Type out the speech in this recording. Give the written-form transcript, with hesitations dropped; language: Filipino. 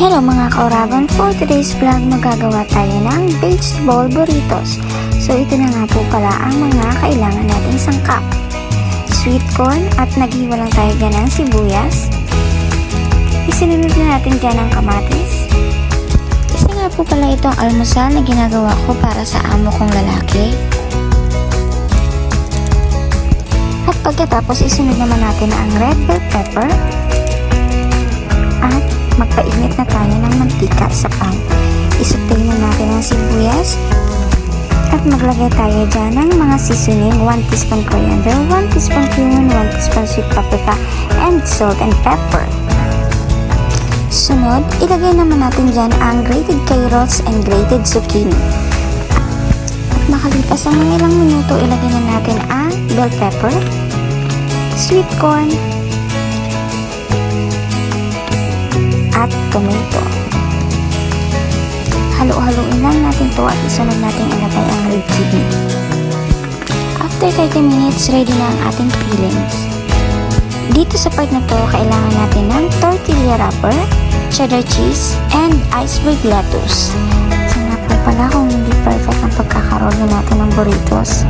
Hello mga kauraban, for today's vlog magagawa tayo ng vegetable burritos. So ito na nga po pala ang mga kailangan nating sangkap. Sweet corn at naghiwa lang tayo dyan ng sibuyas. Isinunod na natin dyan ang kamatis. Isa nga po pala itong almusal na ginagawa ko para sa amo kong lalaki. At pagkatapos isunod naman natin ang red bell pepper. At magpainit na tayo ng mantika sa pan. Isutay na natin ang sibuyas. At maglagay tayo dyan ng mga seasoning. 1 teaspoon coriander, 1 teaspoon cumin, 1 teaspoon sweet paprika, and salt and pepper. Sunod, ilagay naman natin dyan ang grated carrots and grated zucchini. At makalipas ang mga ilang minuto, ilagay na natin ang bell pepper, sweet corn, at tomato. Halo-haloin lang natin to at isunod natin ilagay ang red chili. After 30 minutes, ready na ang ating fillings. Dito sa part na to, kailangan natin ng tortilla wrapper, cheddar cheese, and iceberg lettuce. Sana po pala kung hindi perfect ang pagkakaroon natin ng burritos.